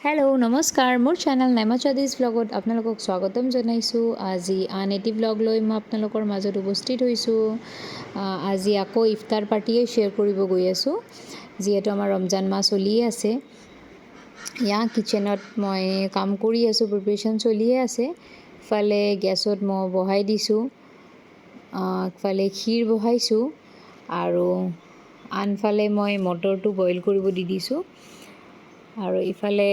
Hello' নমস্কাৰ মোৰ channel Naima চৌধুৰীজ ব্লগত আপোনালোকক স্বাগতম জনাইছোঁ। আজি আন এটি ব্লগ লৈ মই আপোনালোকৰ মাজত উপস্থিত হৈছোঁ। আজি আকৌ ইফতাৰ পাৰ্টিয়ে শ্বেয়াৰ কৰিব গৈ আছোঁ, যিহেতু আমাৰ ৰমজান মাহ চলিয়ে আছে। ইয়াৰ কিচেনত মই কাম কৰি আছোঁ, প্ৰিপেৰেশ্যন চলিয়ে আছে। ইফালে গেছত মই বহাই দিছোঁ, ইফালে ক্ষীৰ বহাইছোঁ আৰু আনফালে মই মটৰটো বইল কৰিব দি দিছোঁ। আৰু ইফালে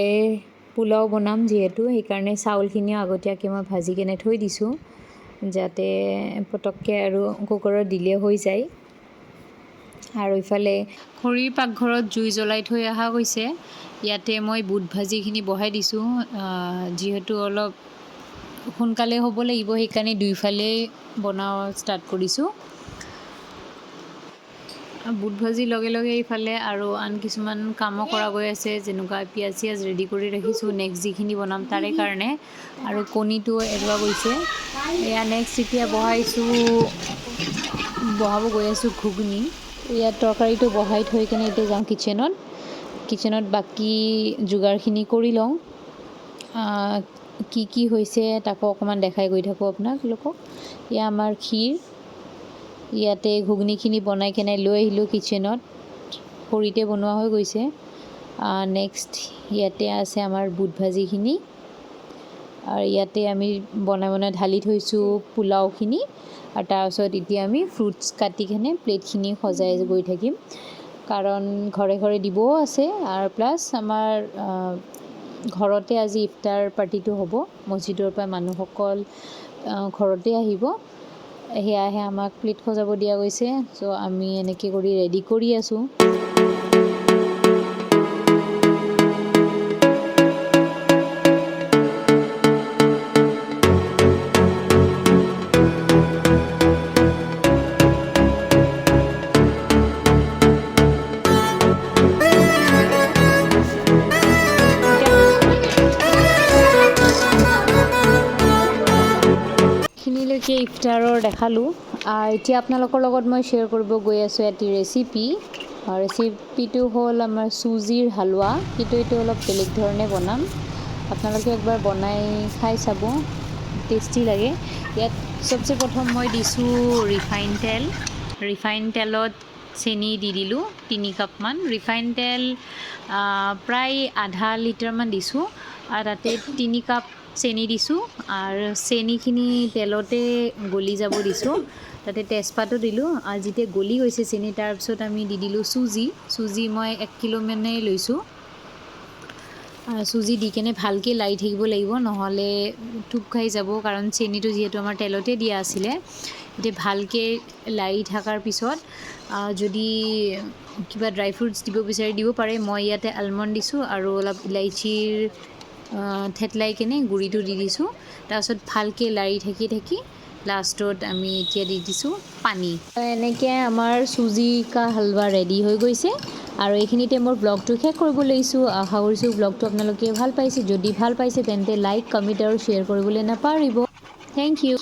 পোলাও বনাম, যিহেতু সেইকাৰণে চাউলখিনিও আগতীয়াকৈ মই ভাজি কেনে থৈ দিছোঁ, যাতে পটককৈ আৰু কুকাৰত দিলে হৈ যায়। আৰু ইফালে খৰিৰ পাকঘৰত জুই জ্বলাই থৈ অহা গৈছে। ইয়াতে মই বুট ভাজিখিনি বহাই দিছোঁ, যিহেতু অলপ সোনকালে হ'ব লাগিব, সেইকাৰণে দুইফালেই বনাব ষ্টাৰ্ট কৰিছোঁ। বুট ভাজিৰ লগে লগে ইফালে আৰু আন কিছুমান কামো কৰা গৈ আছে, যেনেকুৱা পিঁয়াজ চিয়াজ ৰেডি কৰি ৰাখিছোঁ নেক্সট যিখিনি বনাম তাৰে কাৰণে। আৰু কণীটো এৰুৱা গৈছে। এয়া নেক্সট এতিয়া বহাব গৈ আছোঁ ঘুগুনি। ইয়াত তৰকাৰীটো বহাই থৈ কেনে এতিয়া যাওঁ কিচেনত বাকী যোগাৰখিনি কৰি লওঁ। কি হৈছে তাকো অকণমান দেখাই গৈ থাকোঁ আপোনালোকক। এয়া আমাৰ ক্ষীৰ, ইয়াতে ঘুগনিখিনি বনাই কেনে লৈ আহিলোঁ কিচেনত, খৰিতে বনোৱা হৈ গৈছে। নেক্সট ইয়াতে আছে আমাৰ বুট ভাজিখিনি, আৰু ইয়াতে আমি বনাই ঢালি থৈছোঁ পোলাওখিনি। আৰু তাৰপিছত এতিয়া আমি ফ্ৰুটছ কাটি কেনে প্লেটখিনি সজাই গৈ থাকিম, কাৰণ ঘৰে ঘৰে দিবও আছে। আৰু প্লাছ আমাৰ ঘৰতে আজি ইফতাৰ পাৰ্টিটো হ'ব, মছজিদৰ পৰা মানুহসকল ঘৰতে আহিব। সেয়াহে আমাক প্লেট সজাব দিয়া গৈছে। চ' আমি এনেকৈ কৰি ৰেডি কৰি আছোঁ। খিনিলৈকে ইফতাৰৰ দেখালোঁ। এতিয়া আপোনালোকৰ লগত মই শ্বেয়াৰ কৰিব গৈ আছোঁ এটি ৰেচিপিটো হ'ল আমাৰ চুজিৰ হালোৱা। কিন্তু এইটো অলপ বেলেগ ধৰণে বনাম, আপোনালোকে একবাৰ বনাই খাই চাব, টেষ্টি লাগে। ইয়াত চবচে প্ৰথম মই দিছোঁ ৰিফাইন তেলত চেনি দি দিলোঁ 3 কাপমান। ৰিফাইন তেল প্ৰায় আধা লিটাৰমান দিছোঁ, আৰু তাতে 3 কাপ চেনি দিছোঁ। আৰু চেনিখিনি তেলতে গলি যাব দিছোঁ। তাতে তেজপাতো দিলোঁ, আৰু যেতিয়া গলি গৈছে চেনি, তাৰপিছত আমি দি দিলোঁ চুজি মই 1 কিলো মানেই লৈছোঁ। চুজি দি কেনে ভালকৈ লাৰি থাকিব লাগিব, নহ'লে থোপ খাই যাব, কাৰণ চেনিটো যিহেতু আমাৰ তেলতে দিয়া আছিলে। এতিয়া ভালকৈ লাৰি থকাৰ পিছত যদি কিবা ড্ৰাই ফ্ৰুটছ দিব বিচাৰি দিব পাৰে। মই ইয়াতে আলমণ্ড দিছোঁ আৰু অলপ ইলাইচিৰ থেতলাই কেনে গুড়িটো দি দিছোঁ। তাৰপিছত ভালকৈ লাৰি থাকি লাষ্টত আমি এতিয়া দি দিছোঁ পানী। এনেকৈ আমাৰ চুজি কা হালৱা ৰেডি হৈ গৈছে। আৰু এইখিনিতে মোৰ ব্লগটো শেষ কৰিব লৈছোঁ। আশা কৰিছোঁ ব্লগটো আপোনালোকে ভাল পাইছে। যদি ভাল পাইছে তেন্তে লাইক, কমেণ্ট আৰু শ্বেয়াৰ কৰিবলৈ নাপাহৰিব। Thank U.